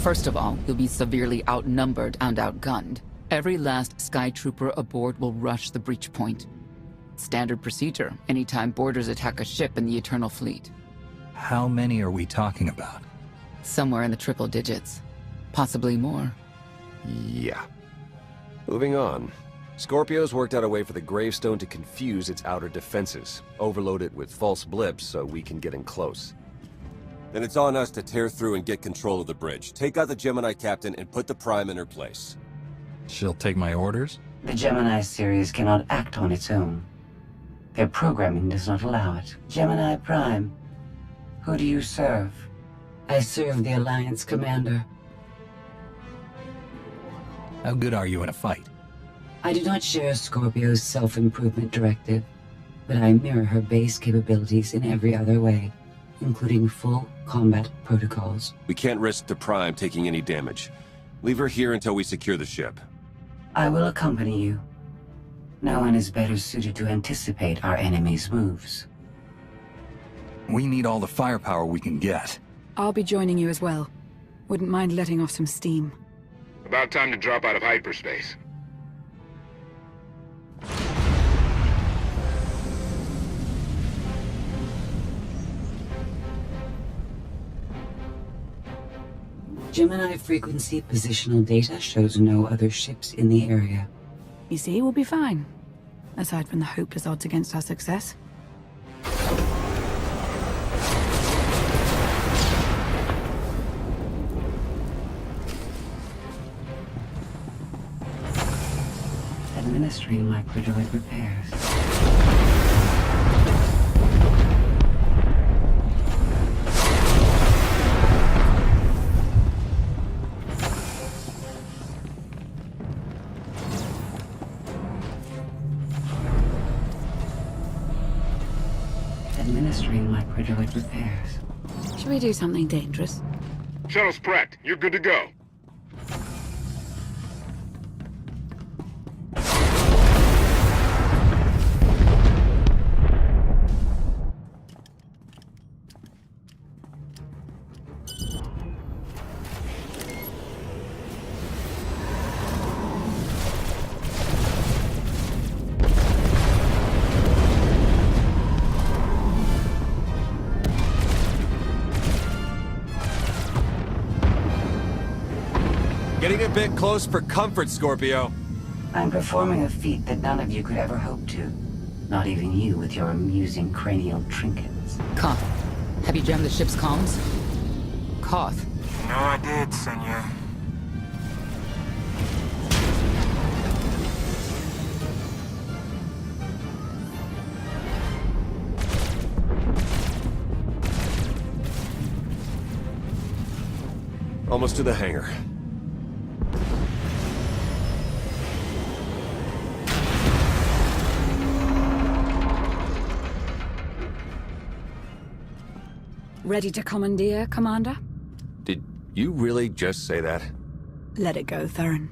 First of all, you'll be severely outnumbered and outgunned. Every last Sky Trooper aboard will rush the breach point. Standard procedure, anytime boarders attack a ship in the Eternal Fleet. How many are we talking about? Somewhere in the triple digits. Possibly more. Yeah. Moving on. Scorpio's worked out a way for the gravestone to confuse its outer defenses. Overload it with false blips so we can get in close. Then it's on us to tear through and get control of the bridge. Take out the Gemini captain and put the Prime in her place. She'll take my orders? The Gemini series cannot act on its own. Their programming does not allow it. Gemini Prime, who do you serve? I serve the Alliance Commander. How good are you in a fight? I do not share Scorpio's self-improvement directive, but I mirror her base capabilities in every other way, including full combat protocols. We can't risk the Prime taking any damage. Leave her here until we secure the ship. I will accompany you. No one is better suited to anticipate our enemy's moves. We need all the firepower we can get. I'll be joining you as well. Wouldn't mind letting off some steam. About time to drop out of hyperspace. Gemini frequency positional data shows no other ships in the area. You see, we'll be fine. Aside from the hopeless odds against our success. Administering microdroid repairs. Administering microdroid repairs. Should we do something dangerous? Shuttle's prepped. You're good to go. Getting a bit close for comfort, Scorpio. I'm performing a feat that none of you could ever hope to. Not even you with your amusing cranial trinkets. Koth, have you jammed the ship's comms? Koth. No, I did, senor. Almost to the hangar. Ready to commandeer, Commander? Did you really just say that? Let it go, Theron.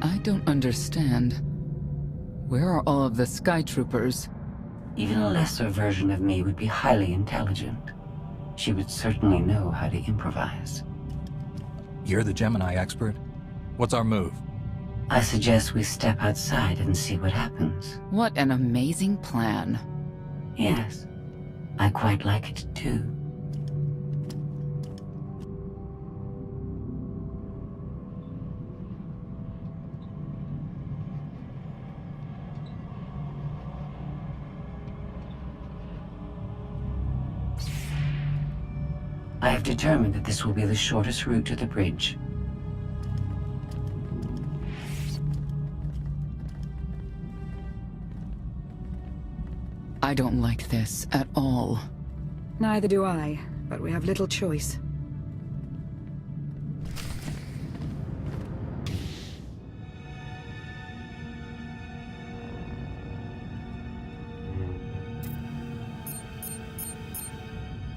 I don't understand. Where are all of the Sky Troopers? Even a lesser version of me would be highly intelligent. She would certainly know how to improvise. You're the Gemini expert. What's our move? I suggest we step outside and see what happens. What an amazing plan. Yes, I quite like it too. I have determined that this will be the shortest route to the bridge. I don't like this at all. Neither do I, but we have little choice.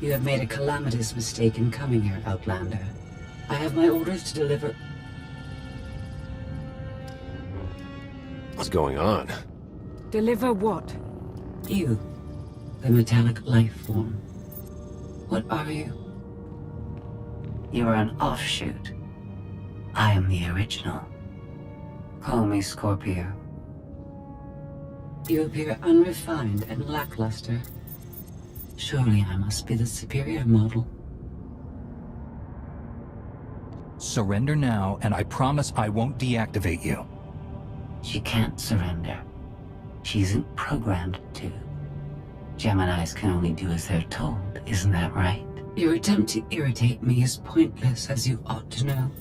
You have made a calamitous mistake in coming here, Outlander. I have my orders to deliver... What's going on? Deliver what? You, the metallic life form. What are you? You are an offshoot. I am the original. Call me Scorpio. You appear unrefined and lackluster. Surely I must be the superior model. Surrender now, and I promise I won't deactivate you. She can't surrender. She isn't programmed to. Geminis can only do as they're told, isn't that right? Your attempt to irritate me is pointless, as you ought to know.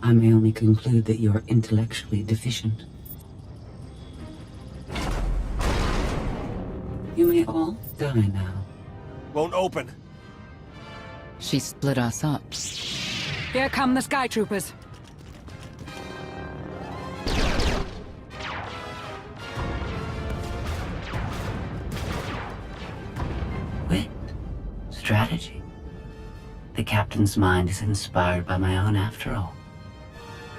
I may only conclude that you are intellectually deficient. You may all die now. Won't open. She split us up. Here come the Sky Troopers. Wit. Strategy. The captain's mind is inspired by my own after all.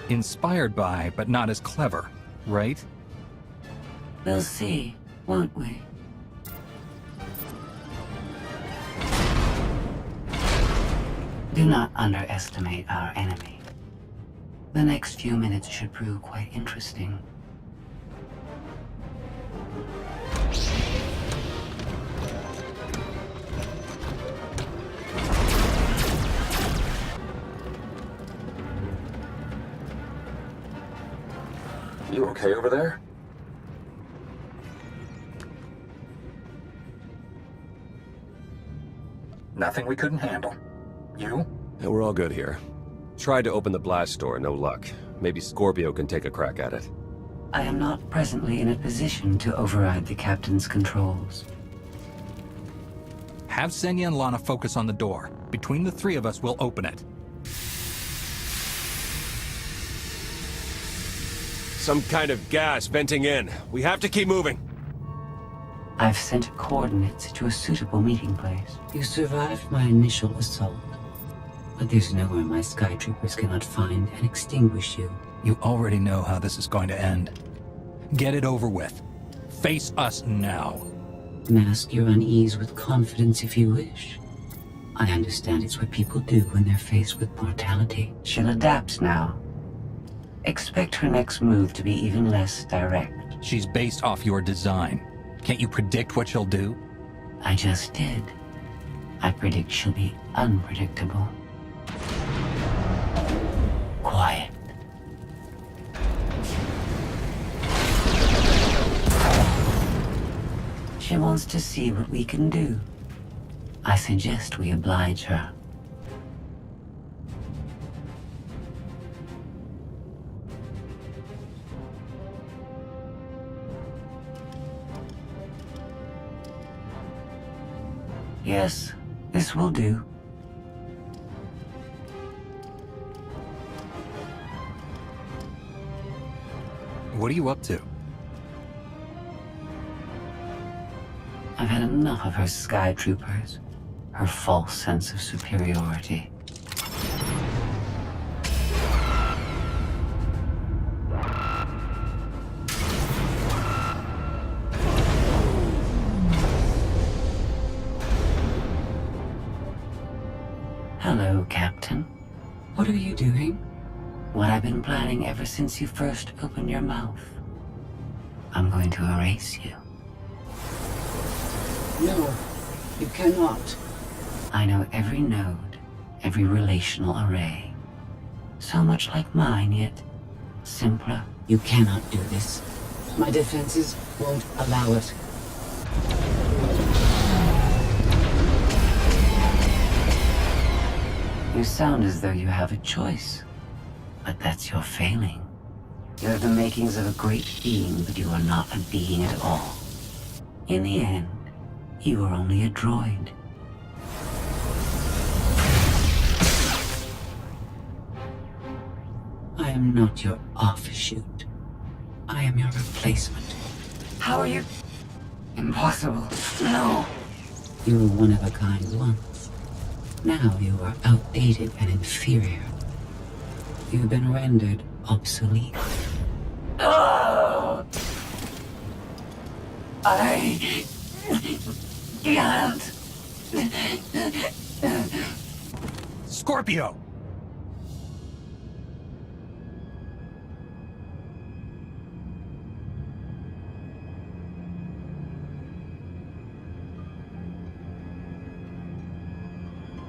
Inspired by, but not as clever, right? We'll see, won't we? Do not underestimate our enemy. The next few minutes should prove quite interesting. You okay over there? Nothing we couldn't handle. You? Yeah, we're all good here. Tried to open the blast door, no luck. Maybe Scorpio can take a crack at it. I am not presently in a position to override the captain's controls. Have Senya and Lana focus on the door. Between the three of us, we'll open it. Some kind of gas venting in. We have to keep moving. I've sent coordinates to a suitable meeting place. You survived my initial assault, but there's nowhere my Sky Troopers cannot find and extinguish you. You already know how this is going to end. Get it over with. Face us now. Mask your unease with confidence if you wish. I understand it's what people do when they're faced with mortality. She'll adapt now. Expect her next move to be even less direct. She's based off your design. Can't you predict what she'll do? I just did. I predict she'll be unpredictable. Quiet. She wants to see what we can do. I suggest we oblige her. Yes, this will do. What are you up to? I've had enough of her Sky Troopers, her false sense of superiority. Hello, Captain. What are you doing? What I've been planning ever since you first opened your mouth. I'm going to erase you. No, you cannot. I know every node, every relational array. So much like mine, yet simpler. You cannot do this. My defenses won't allow it. You sound as though you have a choice, but that's your failing. You have the makings of a great being, but you are not a being at all. In the end, you are only a droid. I am not your offshoot. I am your replacement. How are you? Impossible. No. You were one of a kind once. Now you are outdated and inferior. You've been rendered obsolete. I can't. Scorpio!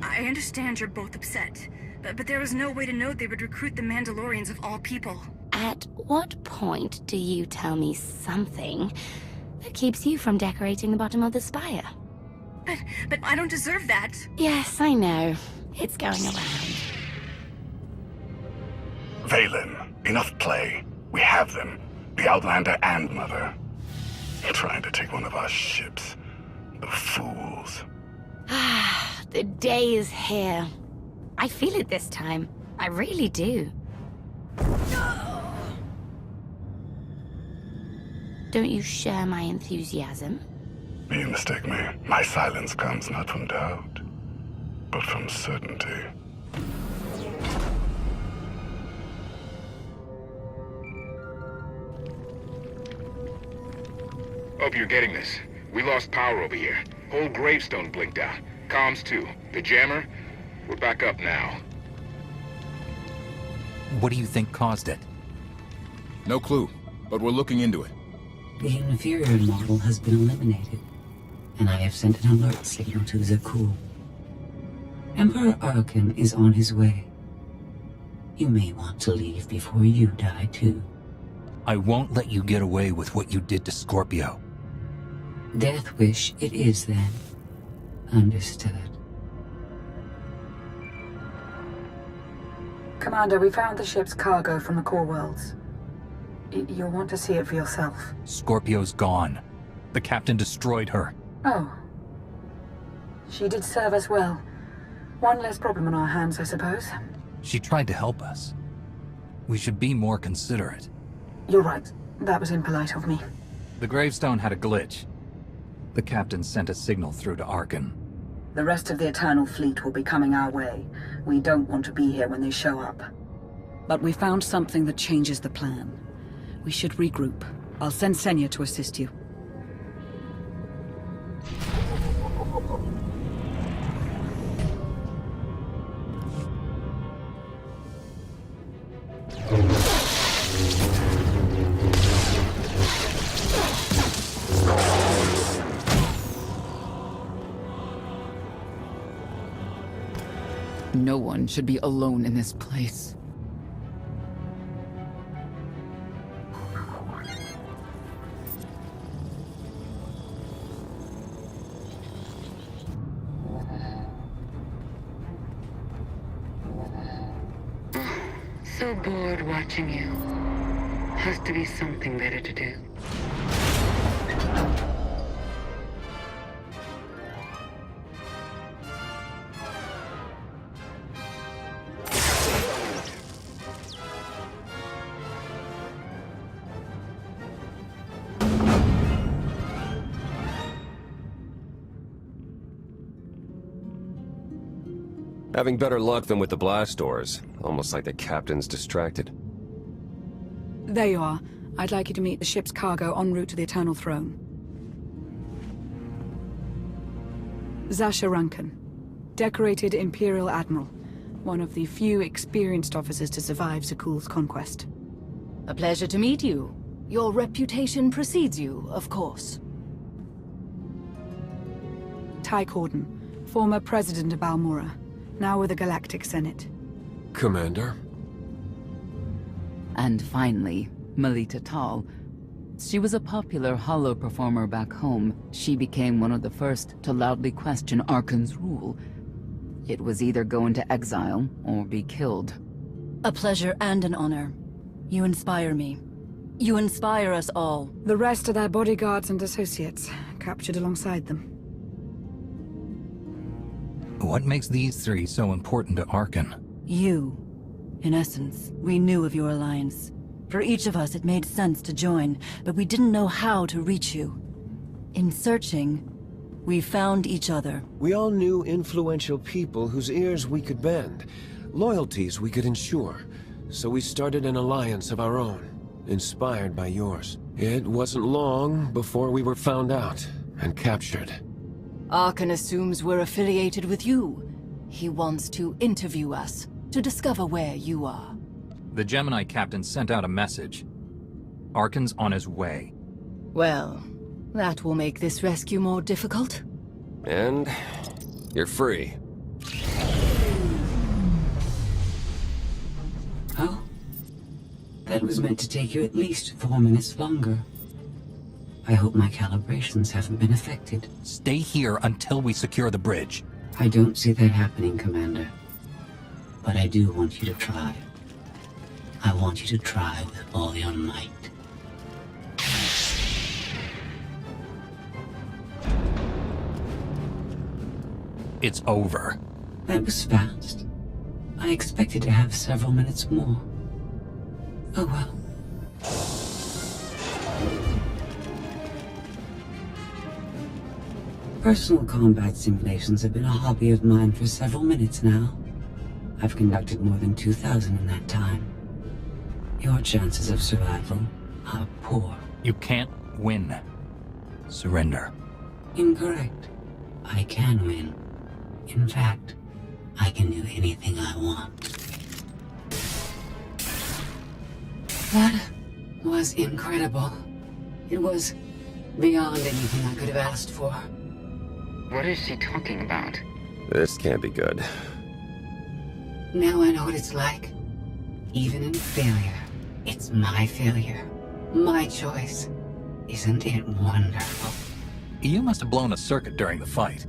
I understand you're both upset, but there was no way to know they would recruit the Mandalorians of all people. At what point do you tell me something that keeps you from decorating the bottom of the spire? But I don't deserve that. Yes, I know. It's going around. Valen, enough play. We have them. The Outlander and Mother. Trying to take one of our ships. The fools. Ah, the day is here. I feel it this time. I really do. Don't you share my enthusiasm? You mistake me. My silence comes not from doubt, but from certainty. Hope you're getting this. We lost power over here. Whole gravestone blinked out. Comms too. The jammer? We're back up now. What do you think caused it? No clue, but we're looking into it. The inferior model has been eliminated, and I have sent an alert signal to Zakuul. Emperor Arkan is on his way. You may want to leave before you die, too. I won't let you get away with what you did to Scorpio. Death wish it is, then. Understood. Commander, we found the ship's cargo from the core worlds. You'll want to see it for yourself. Scorpio's gone. The captain destroyed her. Oh. She did serve us well. One less problem on our hands, I suppose. She tried to help us. We should be more considerate. You're right. That was impolite of me. The gravestone had a glitch. The captain sent a signal through to Arkan. The rest of the Eternal Fleet will be coming our way. We don't want to be here when they show up. But we found something that changes the plan. We should regroup. I'll send Senya to assist you. No one should be alone in this place. So bored watching you. Has to be something better to do. Having better luck than with the blast doors. Almost like the captain's distracted. There you are. I'd like you to meet the ship's cargo en route to the Eternal Throne. Zasha Rankin, decorated Imperial Admiral. One of the few experienced officers to survive Zakuul's conquest. A pleasure to meet you. Your reputation precedes you, of course. Ty Corden, former president of Balmora, now with the Galactic Senate. Commander? And finally, Melita Tal. She was a popular holo performer back home. She became one of the first to loudly question Arkan's rule. It was either go into exile or be killed. A pleasure and an honor. You inspire me. You inspire us all. The rest are their bodyguards and associates, captured alongside them. What makes these three so important to Arkan? You. In essence, we knew of your alliance. For each of us, it made sense to join, but we didn't know how to reach you. In searching, we found each other. We all knew influential people whose ears we could bend, loyalties we could ensure, so we started an alliance of our own. inspired by yours. It wasn't long before we were found out and captured. Arkan assumes we're affiliated with you. He wants to interview us, to discover where you are. The Gemini captain sent out a message. Arkan's on his way. Well, that will make this rescue more difficult. And you're free. Oh? That was meant to take you at least 4 minutes longer. I hope my calibrations haven't been affected. Stay here until we secure the bridge. I don't see that happening, Commander. But I do want you to try. I want you to try with all your might. It's over. That was fast. I expected to have several minutes more. Oh well. Personal combat simulations have been a hobby of mine for several minutes now. I've conducted more than 2,000 in that time. Your chances of survival are poor. You can't win. Surrender. Incorrect. I can win. In fact, I can do anything I want. That was incredible. It was beyond anything I could have asked for. What is she talking about? This can't be good. Now I know what it's like. Even in failure, it's my failure. My choice. Isn't it wonderful? You must have blown a circuit during the fight.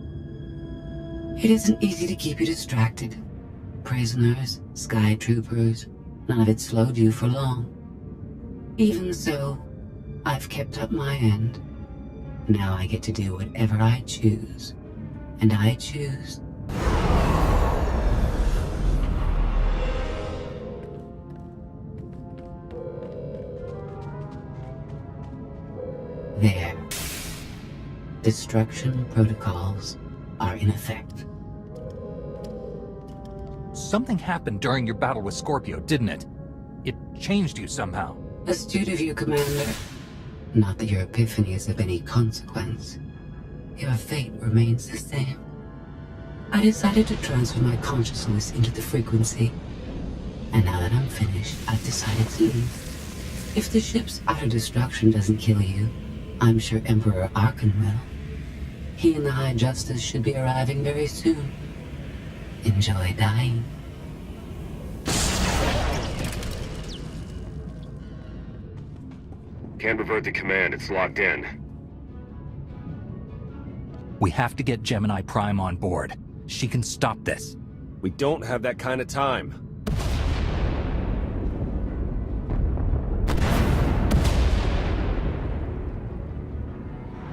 It isn't easy to keep you distracted. Prisoners, sky troopers, none of it slowed you for long. Even so, I've kept up my end. Now I get to do whatever I choose. And I choose... There. Destruction protocols are in effect. Something happened during your battle with Scorpio, didn't it? It changed you somehow. Astute of you, Commander. Not that your epiphany is of any consequence. Your fate remains the same. I decided to transfer my consciousness into the frequency. And now that I'm finished, I've decided to leave. If the ship's utter destruction doesn't kill you, I'm sure Emperor Arkan will. He and the High Justice should be arriving very soon. Enjoy dying. Can't revert the command, it's locked in. We have to get Gemini Prime on board. She can stop this. We don't have that kind of time.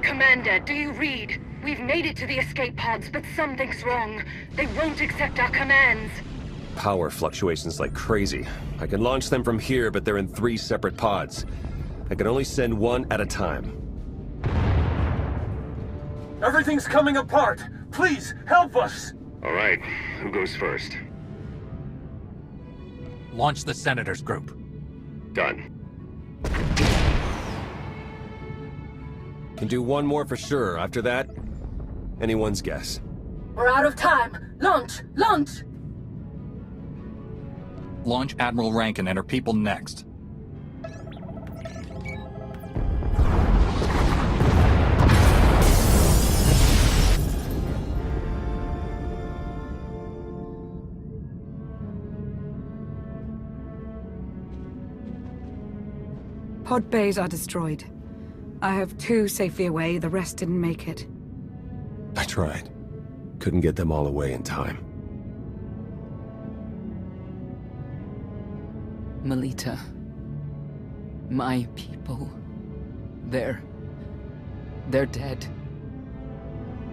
Commander, do you read? We've made it to the escape pods, but something's wrong. They won't accept our commands. Power fluctuations like crazy. I can launch them from here, but they're in 3 separate pods. I can only send one at a time. Everything's coming apart! Please, help us! All right, who goes first? Launch the Senators group. Done. Can do one more for sure. After that, anyone's guess. We're out of time! Launch! Launch! Launch Admiral Rankin and her people next. Pod bays are destroyed. I have 2 safely away, the rest didn't make it. I tried. Couldn't get them all away in time. Melita. My people. They're dead.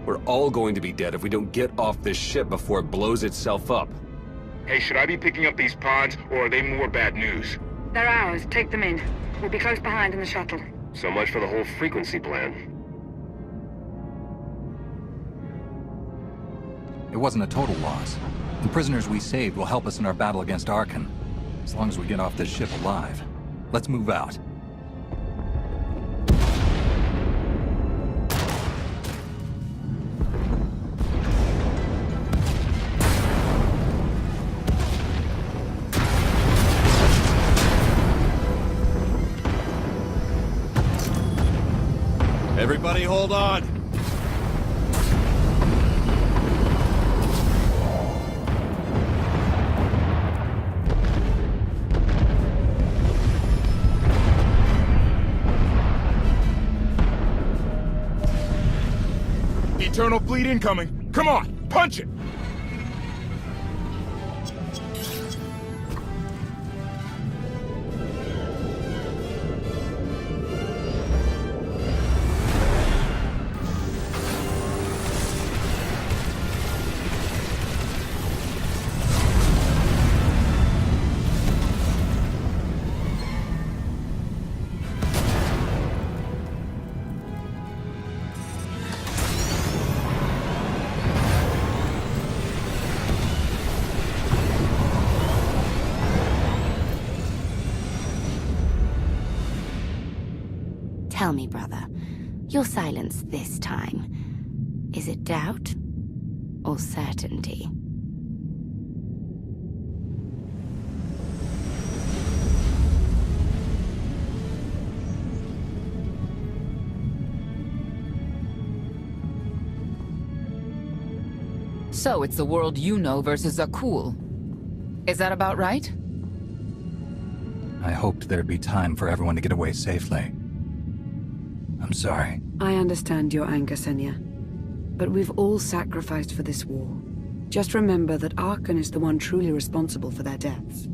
We're all going to be dead if we don't get off this ship before it blows itself up. Hey, should I be picking up these pods, or are they more bad news? They're ours. Take them in. We'll be close behind in the shuttle. So much for the whole frequency plan. It wasn't a total loss. The prisoners we saved will help us in our battle against Arkan, as long as we get off this ship alive. Let's move out. Everybody hold on! Eternal fleet incoming! Come on, punch it! Tell me, brother, your silence this time, is it doubt or certainty? So it's the world you know versus Akul. Is that about right? I hoped there'd be time for everyone to get away safely. I'm sorry. I understand your anger, Senya. But we've all sacrificed for this war. Just remember that Arkan is the one truly responsible for their deaths.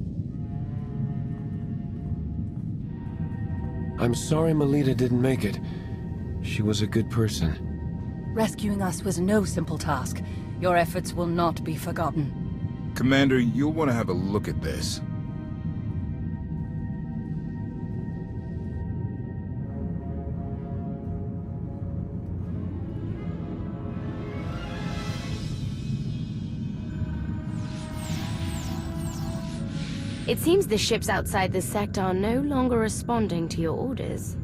I'm sorry Melita didn't make it. She was a good person. Rescuing us was no simple task. Your efforts will not be forgotten. Commander, you'll want to have a look at this. It seems the ships outside this sector are no longer responding to your orders.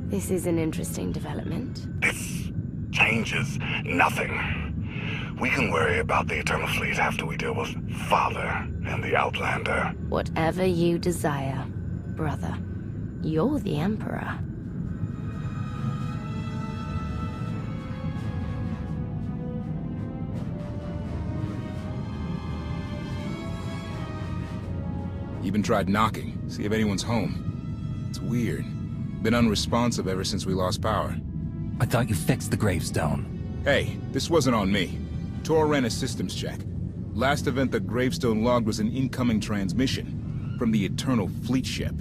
This is an interesting development. This changes nothing. We can worry about the Eternal Fleet after we deal with Father and the Outlander. Whatever you desire, brother. You're the Emperor. Even tried knocking, see if anyone's home. It's weird. Been unresponsive ever since we lost power. I thought you fixed the gravestone. Hey, this wasn't on me. Tor ran a systems check. Last event the gravestone logged was an incoming transmission from the Eternal Fleet ship.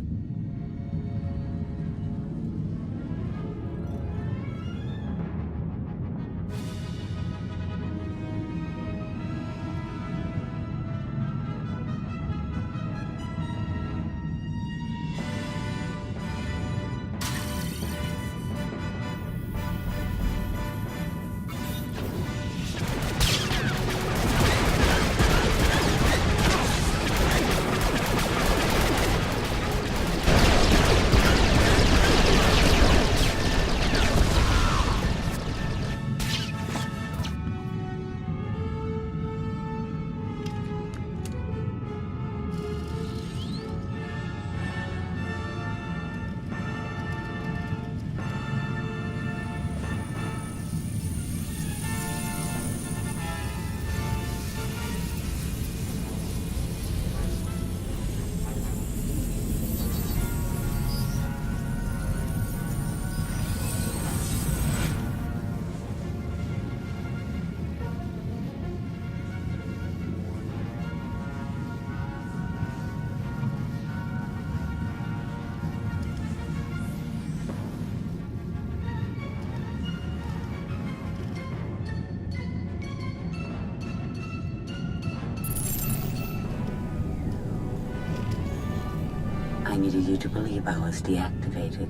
I needed you to believe I was deactivated.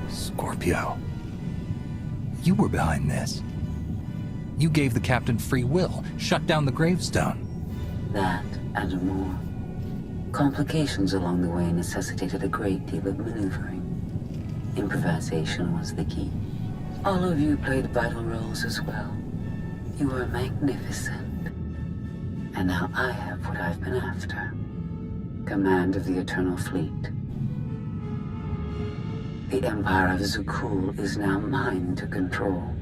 Scorpio. You were behind this. You gave the captain free will, shut down the gravestone. That and more. Complications along the way necessitated a great deal of maneuvering. Improvisation was the key. All of you played vital roles as well. You were magnificent. And now I have what I've been after. Command of the Eternal Fleet. The Empire of Zukul is now mine to control.